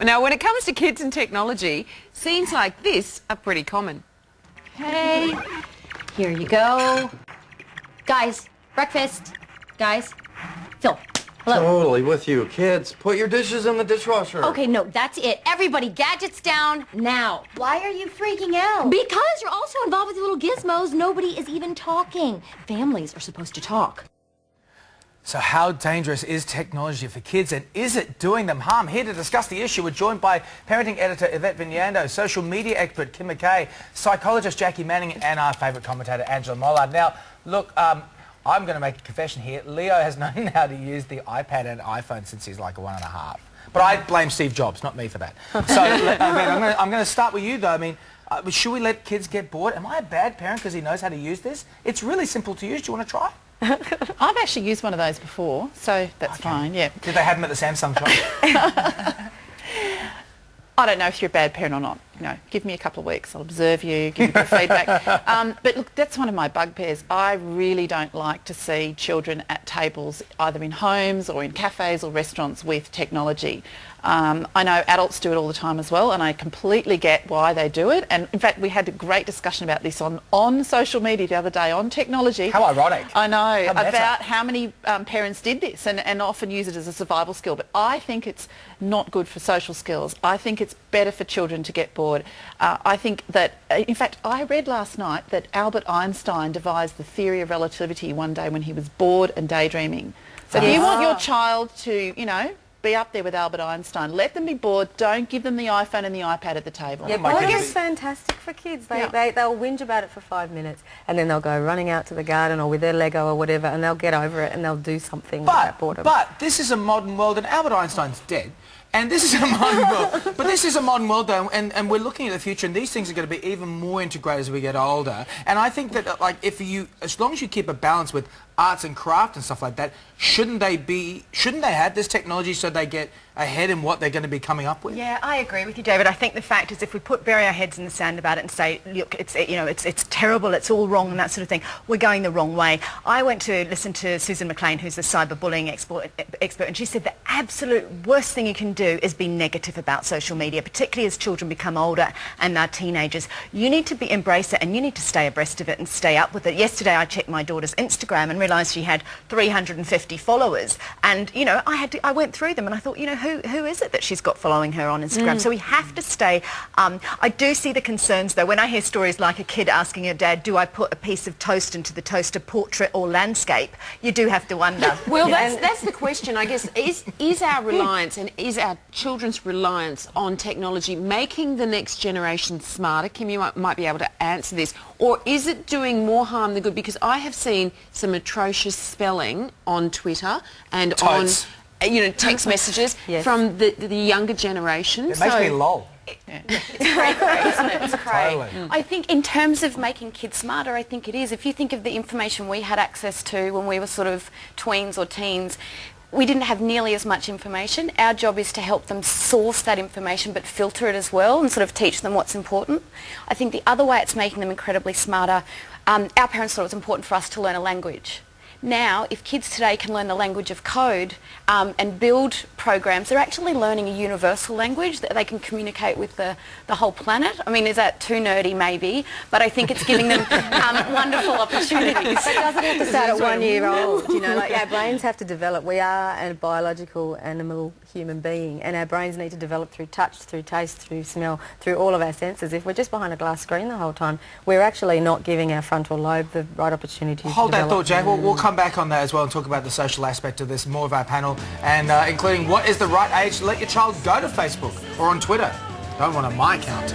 Now, when it comes to kids and technology, scenes like this are pretty common. Hey, here you go. Guys, breakfast. Guys, Phil, hello. Totally with you. Kids, put your dishes in the dishwasher. Okay, no, that's it. Everybody, gadgets down now. Why are you freaking out? Because you're also involved with your little gizmos. Nobody is even talking. Families are supposed to talk. So how dangerous is technology for kids, and is it doing them harm? Here to discuss the issue, we're joined by parenting editor Yvette Vignado, social media expert Kim McKay, psychologist Jacqui Manning, and our favourite commentator Angela Mollard. Now, look, I'm going to make a confession here. Leo has known how to use the iPad and iPhone since he's like 1.5. But I blame Steve Jobs, not me for that. So, I'm going to start with you, though. I mean, should we let kids get bored? Am I a bad parent because he knows how to use this? It's really simple to use. Do you want to try? I've actually used one of those before, so that's fine, yeah. Did they have them at the Samsung shop? I don't know if you're a bad parent or not. You know, give me a couple of weeks, I'll observe you, give you good feedback. But look, that's one of my bugbears. I really don't like to see children at tables, either in homes or in cafes or restaurants with technology. I know adults do it all the time as well, and I completely get why they do it. And in fact, we had a great discussion about this on social media the other day on technology. How ironic. I know, about how many parents did this and often use it as a survival skill. But I think it's not good for social skills. I think it's better for children to get bored. I think that, in fact, I read last night that Albert Einstein devised the theory of relativity one day when he was bored and daydreaming. So if you want your child to, you know, be up there with Albert Einstein, let them be bored, don't give them the iPhone and the iPad at the table. Yeah, boredom is fantastic for kids. They'll whinge about it for 5 minutes and then they'll go running out to the garden or with their Lego or whatever, and they'll get over it and they'll do something with that boredom. But this is a modern world, and Albert Einstein's dead. And this is a modern world, but this is a modern world though, and we're looking at the future, and these things are going to be even more integrated as we get older. And I think that, like, as long as you keep a balance with arts and craft and stuff like that, shouldn't they have this technology so they get ahead in what they're going to be coming up with? Yeah, I agree with you, David. I think the fact is, if we bury our heads in the sand about it and say, look, it's terrible, it's all wrong and that sort of thing, we're going the wrong way. I went to listen to Susan McLean, who's the cyberbullying expert, and she said the absolute worst thing you can do is be negative about social media, particularly as children become older and are teenagers. You need to embrace it, and you need to stay abreast of it and stay up with it. Yesterday I checked my daughter's Instagram and realised she had 350 followers, and you know, I went through them and I thought, you know, who is it that she's got following her on Instagram? So we have to stay. I do see the concerns though when I hear stories like a kid asking her dad, do I put a piece of toast into the toaster, portrait or landscape? You do have to wonder. Well, that's the question, I guess. Is our reliance and is our children's reliance on technology making the next generation smarter? Kim, you might be able to answer this. Or is it doing more harm than good? Because I have seen some atrocious spelling on Twitter and on text messages from the younger generation. It makes me lol. It's cray, isn't it? It's cray. Totally. I think in terms of making kids smarter, I think it is. If you think of the information we had access to when we were sort of tweens or teens, we didn't have nearly as much information. Our job is to help them source that information but filter it as well and sort of teach them what's important. I think the other way it's making them incredibly smarter, our parents thought it was important for us to learn a language. Now, if kids today can learn the language of code and build programs, they're actually learning a universal language that they can communicate with the whole planet. I mean, is that too nerdy? Maybe, but I think it's giving them wonderful opportunities. But doesn't have to start at 1 year old, you know, like our brains have to develop. We are a biological animal human being, and our brains need to develop through touch, through taste, through smell, through all of our senses. If we're just behind a glass screen the whole time, we're actually not giving our frontal lobe the right opportunity to Hold that develop. thought, Jack. We'll come back on that as well and talk about the social aspect of this, more of our panel, and including what is the right age to let your child go to Facebook or on Twitter. Don't want a my account.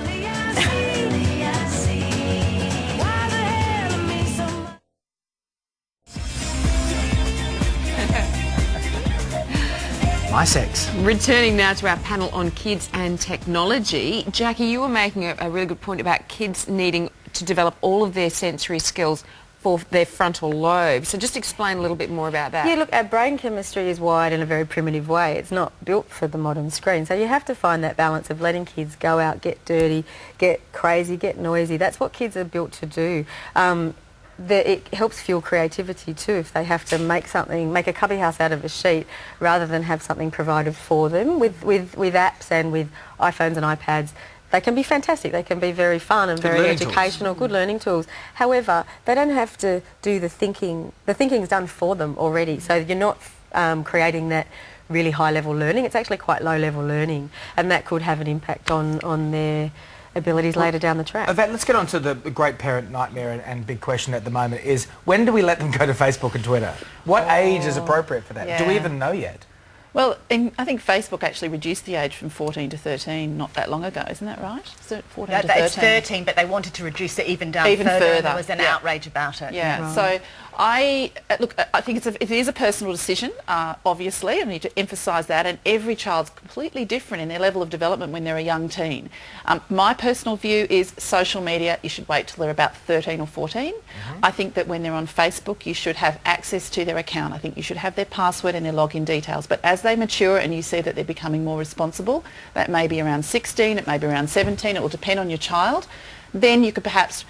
My sex. Returning now to our panel on kids and technology. Jacqui, you were making a really good point about kids needing to develop all of their sensory skills for their frontal lobe. So just explain a little bit more about that. Yeah, look, our brain chemistry is wired in a very primitive way. It's not built for the modern screen. So you have to find that balance of letting kids go out, get dirty, get crazy, get noisy. That's what kids are built to do. it helps fuel creativity too if they have to make a cubby house out of a sheet rather than have something provided for them with apps and with iPhones and iPads. They can be fantastic. They can be very fun and very educational, good learning tools. However, they don't have to do the thinking. The thinking's done for them already, so you're not creating that really high-level learning. It's actually quite low-level learning, and that could have an impact on their abilities later down the track. Yvette, let's get on to the great parent nightmare and big question at the moment is, when do we let them go to Facebook and Twitter? What age is appropriate for that? Yeah. Do we even know yet? Well, I think Facebook actually reduced the age from 14 to 13 not that long ago, isn't that right? Is it 14 to 13? It's 13, but they wanted to reduce it even further. And there was an outrage about it. Yeah, right. So I think it is a personal decision, obviously. I need to emphasise that, and every child's completely different in their level of development when they're a young teen. My personal view is social media, you should wait till they're about 13 or 14. I think that when they're on Facebook, you should have access to their account. I think you should have their password and their login details. But as they mature and you see that they're becoming more responsible, that may be around 16, it may be around 17, it will depend on your child, then you could perhaps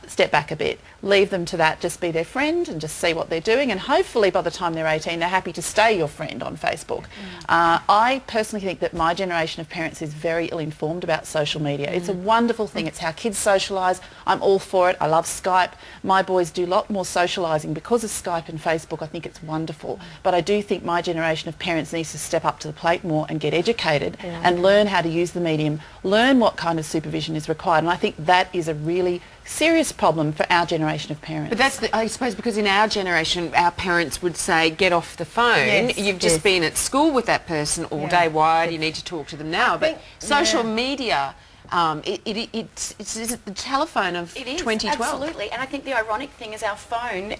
step back a bit, leave them to that, just be their friend and just see what they're doing, and hopefully by the time they're 18 they're happy to stay your friend on Facebook. I personally think that my generation of parents is very ill-informed about social media. It's a wonderful thing. It's how kids socialise. I'm all for it. I love Skype. My boys do a lot more socialising because of Skype and Facebook. I think it's wonderful. But I do think my generation of parents needs to step up to the plate more and get educated and learn how to use the medium, learn what kind of supervision is required, and I think that is a really serious problem for our generation of parents. But that's, I suppose, because in our generation, our parents would say, get off the phone. Yes. You've just been at school with that person all day. Why do you need to talk to them now? But social media, it's the telephone of 2012. Absolutely, and I think the ironic thing is our phone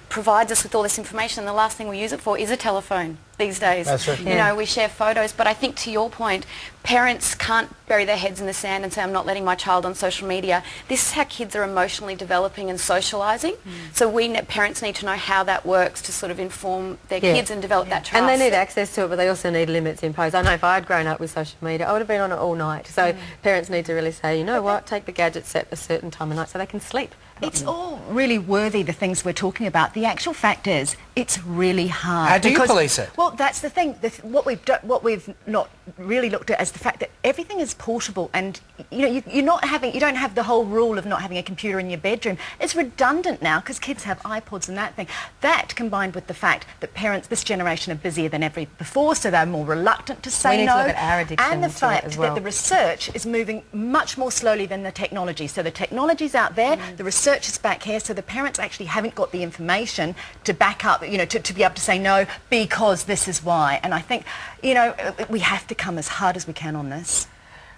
provides us with all this information, and the last thing we use it for is a telephone these days. That's right. You know, we share photos, but I think to your point, parents can't bury their heads in the sand and say, I'm not letting my child on social media. This is how kids are emotionally developing and socialising. So parents need to know how that works to sort of inform their kids and develop that trust. And they need access to it, but they also need limits imposed. I know if I had grown up with social media, I would have been on it all night. So parents need to really say, you know what, take the gadgets at a certain time of night so they can sleep. It's all really worthy, the things we're talking about. The actual fact is, it's really hard. How do you police it? Well, that's the thing. What we've not really looked at is the fact that everything is portable, and you don't have the whole rule of not having a computer in your bedroom. It's redundant now because kids have iPods and that thing. That combined with the fact that parents, this generation, are busier than ever before, so they're more reluctant to say no. We need to look at our addiction and the to it fact as well. that the research is moving much more slowly than the technology. So the technology's out there, the research is back here, so the parents actually haven't got the information to back up, to be able to say no because this is why. And I think, we have to come as hard as we can on this.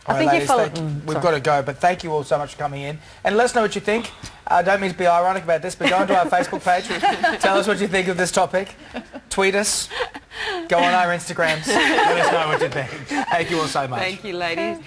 All right, ladies, we've got to go, but thank you all so much for coming in. And let us know what you think. I don't mean to be ironic about this, but go onto our Facebook page. Tell us what you think of this topic. Tweet us. Go on our Instagrams. Let us know what you think. Thank you all so much. Thank you, ladies.